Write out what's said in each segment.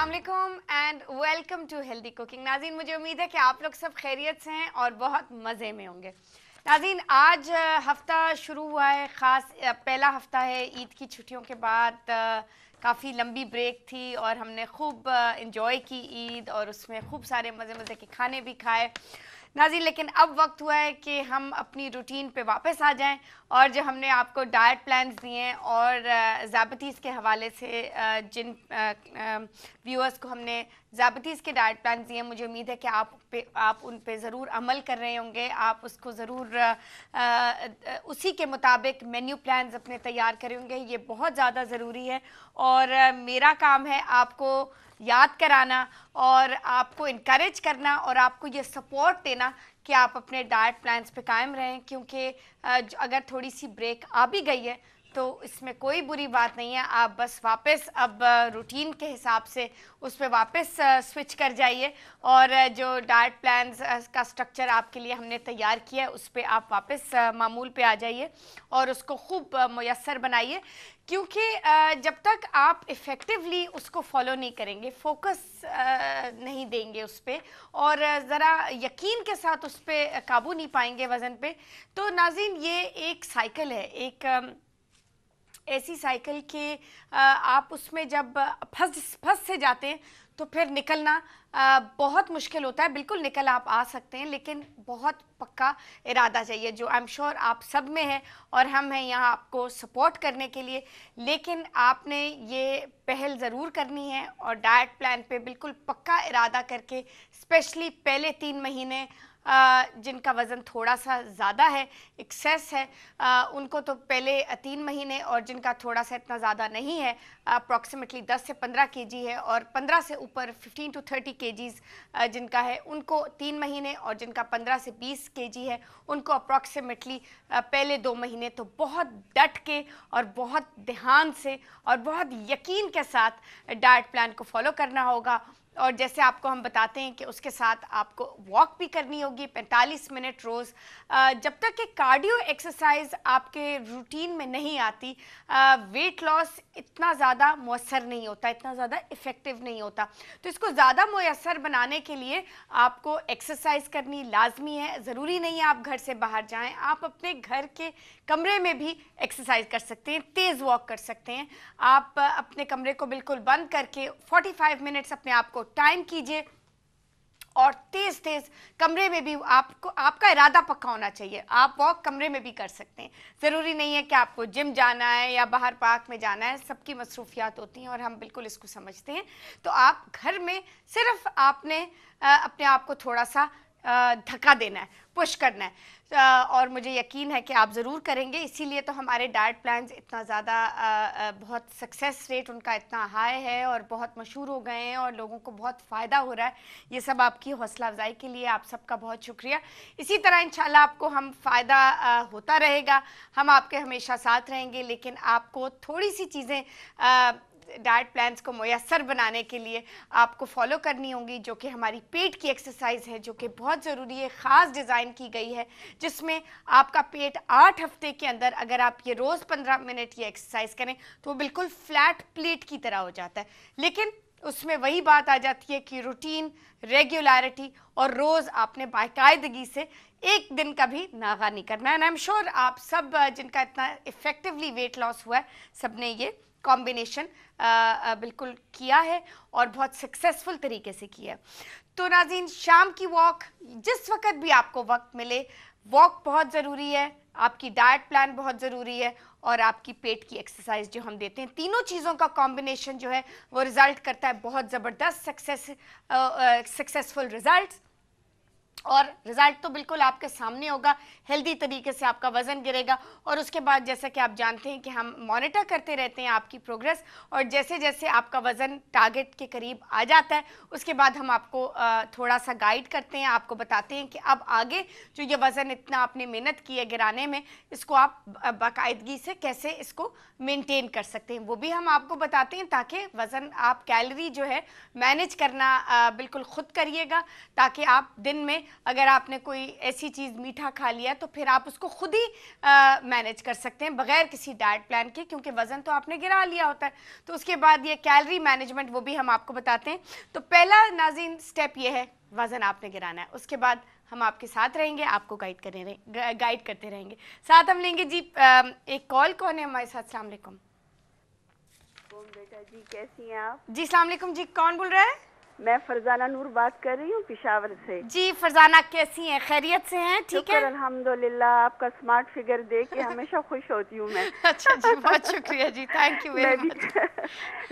अस्सलाम वालेकुम and welcome to healthy cooking. नाज़रीन, मुझे उम्मीद है कि आप लोग सब खैरियत से हैं और बहुत मज़े में होंगे। नाज़रीन, आज हफ़्ता शुरू हुआ है, ख़ास पहला हफ़्ता है ईद की छुट्टियों के बाद। काफ़ी लंबी ब्रेक थी और हमने खूब इंजॉय की ईद और उसमें खूब सारे मज़े मज़े के खाने भी खाए। नाज़रीन, लेकिन अब वक्त हुआ है कि हम अपनी रूटीन पे वापस आ जाएं और जो हमने आपको डाइट प्लान्स दिए हैं और ज़ाबतीज़ के हवाले से जिन व्यूअर्स को हमने ज़ाबतीज़ के डाइट प्लान्स दिए हैं, मुझे उम्मीद है कि आप उन पे ज़रूर अमल कर रहे होंगे। आप उसको ज़रूर उसी के मुताबिक मेन्यू प्लान्स अपने तैयार करे होंगे। ये बहुत ज़्यादा ज़रूरी है और मेरा काम है आपको याद कराना और आपको इनकरेज करना और आपको ये सपोर्ट देना कि आप अपने डाइट प्लान्स पे कायम रहें, क्योंकि अगर थोड़ी सी ब्रेक आ भी गई है तो इसमें कोई बुरी बात नहीं है। आप बस वापस अब रूटीन के हिसाब से उस पर वापस स्विच कर जाइए और जो डाइट प्लान्स का स्ट्रक्चर आपके लिए हमने तैयार किया है उस पर आप वापस मामूल पे आ जाइए और उसको खूब मुयस्सर बनाइए, क्योंकि जब तक आप इफ़ेक्टिवली उसको फॉलो नहीं करेंगे, फोकस नहीं देंगे उस पर और ज़रा यकीन के साथ उस पर काबू नहीं पाएंगे वज़न पे, तो नाज़रीन ये एक साइकिल है, एक ऐसी साइकिल कि आप उसमें जब फंस से जाते हैं तो फिर निकलना बहुत मुश्किल होता है। बिल्कुल निकल आप आ सकते हैं, लेकिन बहुत पक्का इरादा चाहिए, जो आई एम श्योर आप सब में है और हम हैं यहाँ आपको सपोर्ट करने के लिए। लेकिन आपने ये पहल ज़रूर करनी है और डाइट प्लान पे बिल्कुल पक्का इरादा करके, स्पेशली पहले 3 महीने जिनका वज़न थोड़ा सा ज़्यादा है, एक्सेस है, उनको तो पहले 3 महीने, और जिनका थोड़ा सा इतना ज़्यादा नहीं है, अप्रॉक्सीमेटली 10 से 15 केजी है, और 15 से ऊपर 15 to 30 केजीज़ जिनका है उनको 3 महीने, और जिनका 15 से 20 केजी है उनको अप्रॉक्सीमेटली पहले 2 महीने। तो बहुत डट के और बहुत ध्यान से और बहुत यकीन के साथ डाइट प्लान को फॉलो करना होगा। और जैसे आपको हम बताते हैं कि उसके साथ आपको वॉक भी करनी होगी 45 मिनट रोज़। जब तक कि कार्डियो एक्सरसाइज आपके रूटीन में नहीं आती, वेट लॉस इतना ज़्यादा मुयस्सर नहीं होता, इतना ज़्यादा इफ़ेक्टिव नहीं होता। तो इसको ज़्यादा मुयस्सर बनाने के लिए आपको एक्सरसाइज करनी लाजमी है। ज़रूरी नहीं है आप घर से बाहर जाएं, आप अपने घर के कमरे में भी एक्सरसाइज कर सकते हैं, तेज़ वॉक कर सकते हैं। आप अपने कमरे को बिल्कुल बंद करके 45 मिनट्स अपने आप को टाइम कीजिए और तेज तेज कमरे में भी आपको, आपका इरादा पक्का होना चाहिए। आप वॉक कमरे में भी कर सकते हैं, ज़रूरी नहीं है कि आपको जिम जाना है या बाहर पार्क में जाना है। सबकी मसरूफियात होती हैं और हम बिल्कुल इसको समझते हैं। तो आप घर में सिर्फ आपने अपने आप को थोड़ा सा धक्का देना है, पुश करना है, और मुझे यकीन है कि आप ज़रूर करेंगे। इसीलिए तो हमारे डाइट प्लान्स इतना ज़्यादा बहुत सक्सेस रेट उनका इतना हाई है और बहुत मशहूर हो गए हैं और लोगों को बहुत फ़ायदा हो रहा है। ये सब आपकी हौसला अफजाई के लिए आप सबका बहुत शुक्रिया। इसी तरह इंशाल्लाह आपको हम फ़ायदा होता रहेगा, हम आपके हमेशा साथ रहेंगे। लेकिन आपको थोड़ी सी चीज़ें डाइट प्लान्स को मुयस्सर बनाने के लिए आपको फॉलो करनी होंगी, जो कि हमारी पेट की एक्सरसाइज है, जो कि बहुत ज़रूरी है, ख़ास डिज़ाइन की गई है, जिसमें आपका पेट 8 हफ्ते के अंदर अगर आप ये रोज़ 15 मिनट ये एक्सरसाइज करें तो वो बिल्कुल फ्लैट प्लेट की तरह हो जाता है। लेकिन उसमें वही बात आ जाती है कि रूटीन, रेगुलरिटी और रोज़ आपने बाकायदगी से एक दिन का भी नागा नहीं करना है। एंड आई एम श्योर आप सब जिनका इतना इफ़ेक्टिवली वेट लॉस हुआ है, सब ने ये कॉम्बिनेशन बिल्कुल किया है और बहुत सक्सेसफुल तरीके से किया है। तो नाज़रीन, शाम की वॉक, जिस वक्त भी आपको वक्त मिले, वॉक बहुत ज़रूरी है, आपकी डाइट प्लान बहुत ज़रूरी है और आपकी पेट की एक्सरसाइज जो हम देते हैं, तीनों चीज़ों का कॉम्बिनेशन जो है वो रिज़ल्ट करता है बहुत ज़बरदस्त सक्सेसफुल रिज़ल्ट्स। और रिज़ल्ट तो बिल्कुल आपके सामने होगा, हेल्दी तरीके से आपका वज़न गिरेगा और उसके बाद जैसा कि आप जानते हैं कि हम मॉनिटर करते रहते हैं आपकी प्रोग्रेस, और जैसे जैसे आपका वज़न टारगेट के करीब आ जाता है उसके बाद हम आपको थोड़ा सा गाइड करते हैं, आपको बताते हैं कि अब आगे जो ये वज़न इतना आपने मेहनत की है गिराने में, इसको आप बाकायदगी से कैसे इसको मेनटेन कर सकते हैं, वो भी हम आपको बताते हैं, ताकि वज़न, आप कैलोरी जो है मैनेज करना बिल्कुल ख़ुद करिएगा, ताकि आप दिन में अगर आपने कोई ऐसी चीज़ मीठा खा लिया तो फिर आप उसको खुद ही मैनेज कर सकते हैं बगैर किसी डाइट प्लान के, क्योंकि वज़न तो आपने गिरा लिया होता है। तो उसके बाद ये कैलोरी मैनेजमेंट वो भी हम आपको बताते हैं। तो पहला नाज़रीन स्टेप ये है, वज़न आपने गिराना है। उसके बाद हम आपके साथ रहेंगे, आपको गाइड करते रहेंगे। साथ हम लेंगे जी एक कॉल। कौन है हमारे साथ? अस्सलाम वालेकुम। बेटा जी कैसी हैं आप? जी अस्सलाम वालेकुम जी, कौन बोल रहा है? मैं फरजाना नूर बात कर रही हूँ पेशावर से। जी फरजाना, कैसी हैं? खैरियत से हैं? ठीक है अल्हम्दुलिल्लाह। आपका स्मार्ट फिगर देख के हमेशा खुश होती हूँ मैं। अच्छा जी, बहुत शुक्रिया जी, थैंक यू वेरी मच।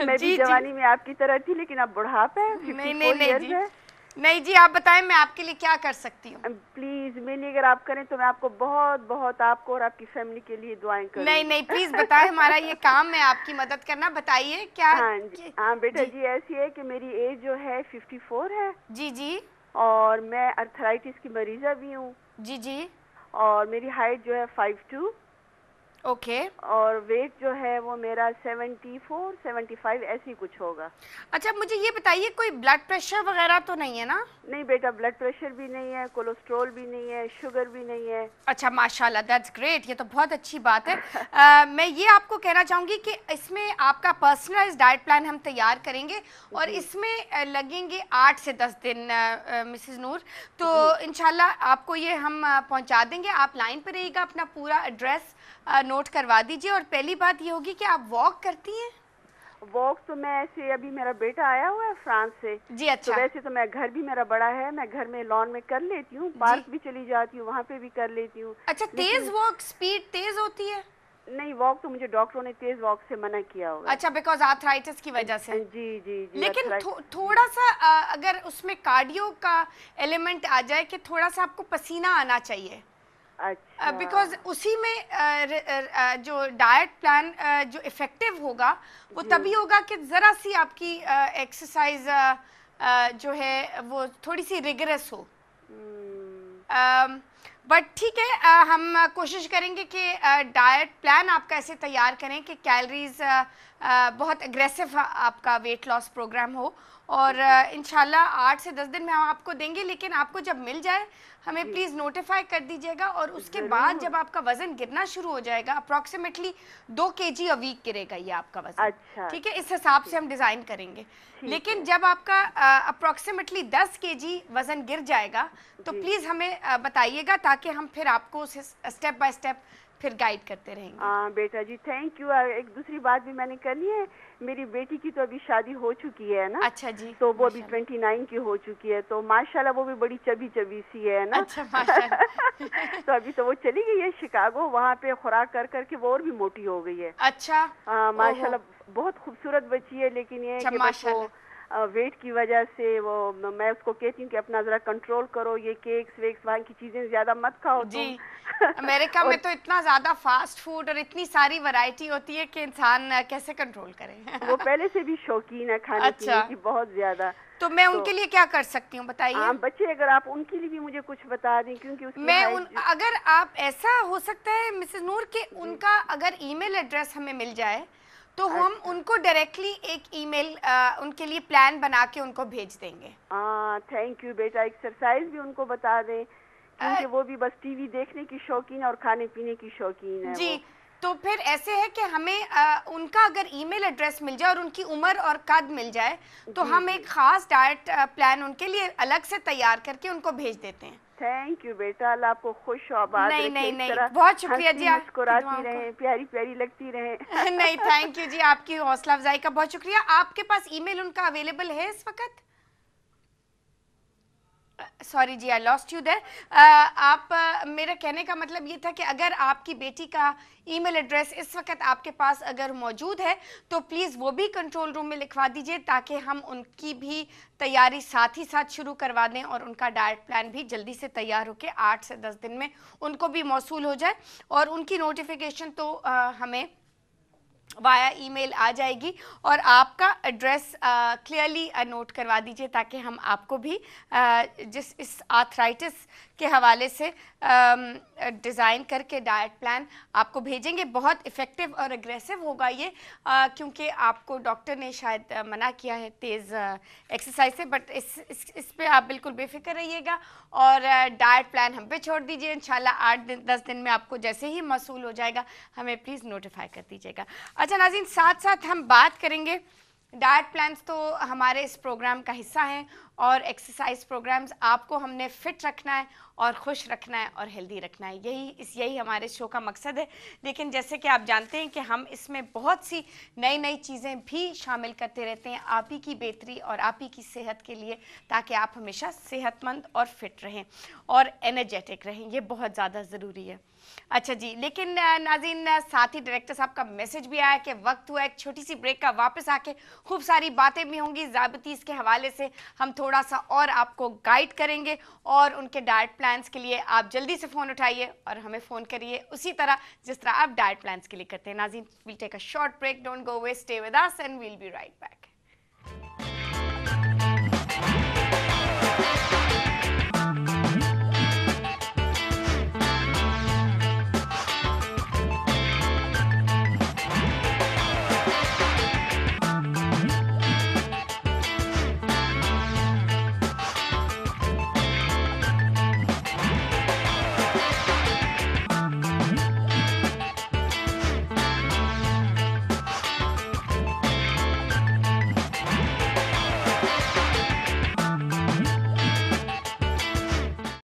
मैं भी जवानी में आपकी तरह थी, लेकिन अब बुढ़ापा है, 54 इयर्स है। नहीं जी, आप बताएं मैं आपके लिए क्या कर सकती हूँ? प्लीज मेरे लिए अगर आप करें तो मैं आपको बहुत बहुत, आपको और आपकी फैमिली के लिए दुआएं करूंगी। नहीं नहीं, प्लीज बताएं, हमारा ये काम है आपकी मदद करना। बताइए क्या। हाँ जी, हाँ बेटा जी ऐसी है कि मेरी एज जो है 54 है। जी जी। और मैं अर्थराइटिस की मरीजा भी हूँ। जी जी। और मेरी हाइट जो है 5'2". ओके। और वेट जो है वो मेरा 74 75 ऐसी कुछ होगा। अच्छा मुझे ये बताइए, कोई ब्लड प्रेशर वगैरह तो नहीं है ना? नहीं बेटा, ब्लड प्रेशर भी नहीं है, कोलेस्ट्रॉल भी नहीं है, शुगर भी नहीं है। अच्छा माशाल्लाह, दैट्स ग्रेट, ये तो बहुत अच्छी बात है। मैं ये आपको कहना चाहूँगी कि इसमें आपका पर्सनलाइज डाइट प्लान हम तैयार करेंगे और इसमें लगेंगे 8 से 10 दिन मिसेस नूर। तो इंशाल्लाह आपको ये हम पहुँचा देंगे। आप लाइन पर रहिएगा, अपना पूरा एड्रेस नोट करवा दीजिए। और पहली बात ये होगी कि आप वॉक करती हैं? वॉक तो मैं ऐसे, अभी मेरा बेटा आया हुआ है फ्रांस से जी। अच्छा। तो वैसे तो मैं, घर भी मेरा बड़ा है, मैं घर में लॉन में कर लेती हूँ, पार्क भी चली जाती हूँ, वहाँ पे भी कर लेती हूँ। अच्छा, तेज वॉक, स्पीड तेज होती है? नहीं, वॉक तो मुझे डॉक्टरों ने तेज वॉक से मना किया हुआ। अच्छा, बिकॉज आर्थराइटिस की वजह से? जी जी जी। लेकिन थोड़ा सा अगर उसमें कार्डियो का एलिमेंट आ जाए कि थोड़ा सा आपको पसीना आना चाहिए। अच्छा। बिकॉज उसी में जो डाइट प्लान जो इफेक्टिव होगा वो तभी होगा कि ज़रा सी आपकी एक्सरसाइज जो है वो थोड़ी सी रिगरस हो। बट ठीक है, हम कोशिश करेंगे कि डाइट प्लान आपका ऐसे तैयार करें कि कैलोरीज बहुत एग्रेसिव आपका वेट लॉस प्रोग्राम हो। और इंशाल्लाह 8 से 10 दिन में हम आपको देंगे, लेकिन आपको जब मिल जाए हमें प्लीज़ नोटिफाई कर दीजिएगा। और उसके बाद जब आपका वज़न गिरना शुरू हो जाएगा, अप्रॉक्सीमेटली 2 kg अ वीक गिरेगा ये आपका वज़न। अच्छा। ठीक है, इस हिसाब से हम डिज़ाइन करेंगे। लेकिन जब आपका अप्रॉक्सीमेटली 10 kg वज़न गिर जाएगा तो प्लीज़ हमें बताइएगा, ताकि हम फिर आपको स्टेप बाय स्टेप फिर गाइड करते रहेंगे। हाँ बेटा जी, थैंक यू। एक दूसरी बात भी मैंने करनी है, मेरी बेटी की तो अभी शादी हो चुकी है ना। अच्छा जी। तो वो अभी 29 की हो चुकी है, तो माशाल्लाह वो भी बड़ी चबी चबी सी है ना। अच्छा माशाल्लाह। तो अभी तो वो चली गई है शिकागो, वहाँ पे खुराक कर करके वो और भी मोटी हो गई है। अच्छा। हाँ माशाल्लाह, बहुत खूबसूरत बच्ची है, लेकिन ये है कि बस वो वेट की वजह से वो, मैं उसको कहती हूँ कि अपना जरा कंट्रोल करो, ये केक्स वेक्स वहाँ की चीजें ज्यादा मत खाओ जी। अमेरिका में तो इतना ज्यादा फास्ट फूड और इतनी सारी वैरायटी होती है कि इंसान कैसे कंट्रोल करे। वो पहले से भी शौकीन है खाने पीने की बहुत ज्यादा। तो मैं उनके लिए क्या कर सकती हूँ बताइए? हाँ बच्चे, अगर आप उनके लिए भी मुझे कुछ बता दें, क्योंकि उसकी अगर आप, ऐसा हो सकता है मिसेस नूर कि उनका अगर ईमेल एड्रेस हमें मिल जाए तो हम उनको डायरेक्टली एक ईमेल उनके लिए प्लान बना के उनको भेज देंगे। हाँ थैंक यू बेटा। एक्सरसाइज भी उनको बता दें, क्योंकि वो भी बस टीवी देखने की शौकीन है और खाने पीने की शौकीन है जी। तो फिर ऐसे है कि हमें उनका अगर ईमेल एड्रेस मिल जाए और उनकी उम्र और कद मिल जाए तो हम एक खास डाइट प्लान उनके लिए अलग से तैयार करके उनको भेज देते हैं। थैंक यू बेटा, अल्लाह आपको खुश और आबाद रखे। नहीं, बहुत शुक्रिया जी, मुस्कुराती रहें, प्यारी प्यारी लगती रहें। नहीं थैंक यू जी, आपकी हौसला अफजाई का बहुत शुक्रिया। आपके पास ईमेल उनका अवेलेबल है इस वक्त? सॉरी जी, आई लॉस्ट यू देयर। आप मेरा कहने का मतलब ये था कि अगर आपकी बेटी का ईमेल एड्रेस इस वक्त आपके पास अगर मौजूद है तो प्लीज़ वो भी कंट्रोल रूम में लिखवा दीजिए, ताकि हम उनकी भी तैयारी साथ ही साथ शुरू करवा दें और उनका डाइट प्लान भी जल्दी से तैयार होकर 8 से 10 दिन में उनको भी मौसूल हो जाए। और उनकी नोटिफिकेशन तो हमें वाया ईमेल आ जाएगी और आपका एड्रेस क्लियरली नोट करवा दीजिए ताकि हम आपको भी जिस इस आर्थराइटिस के हवाले से डिज़ाइन करके डाइट प्लान आपको भेजेंगे। बहुत इफ़ेक्टिव और एग्रेसिव होगा ये, क्योंकि आपको डॉक्टर ने शायद मना किया है तेज़ एक्सरसाइज से, बट इस पे आप बिल्कुल बेफिक्र रहिएगा और डाइट प्लान हम पे छोड़ दीजिए। इंशाल्लाह 8-10 दिन में आपको जैसे ही मौसूल हो जाएगा हमें प्लीज़ नोटिफाई कर दीजिएगा। अच्छा नाज़रीन, साथ साथ हम बात करेंगे, डाइट प्लान्स तो हमारे इस प्रोग्राम का हिस्सा हैं और एक्सरसाइज प्रोग्राम्स आपको हमने फिट रखना है और खुश रखना है और हेल्दी रखना है, यही हमारे शो का मकसद है। लेकिन जैसे कि आप जानते हैं कि हम इसमें बहुत सी नई नई चीज़ें भी शामिल करते रहते हैं आप ही की बेहतरी और आप ही की सेहत के लिए, ताकि आप हमेशा सेहतमंद और फिट रहें और एनर्जेटिक रहें, ये बहुत ज़्यादा ज़रूरी है। अच्छा जी, लेकिन नाज़रीन साथ ही डायरेक्टर साहब का मैसेज भी आया कि वक्त हुआ एक छोटी सी ब्रेक का, वापस आके खूब सारी बातें भी होंगी ज़ाबितीज़ के हवाले से, हम थोड़ा सा और आपको गाइड करेंगे और उनके डाइट प्लान्स के लिए आप जल्दी से फ़ोन उठाइए और हमें फ़ोन करिए उसी तरह जिस तरह आप डाइट प्लान्स के लिए करते हैं। नाज़रीन, we'll take a short break, don't go away, stay with us and we'll be right back.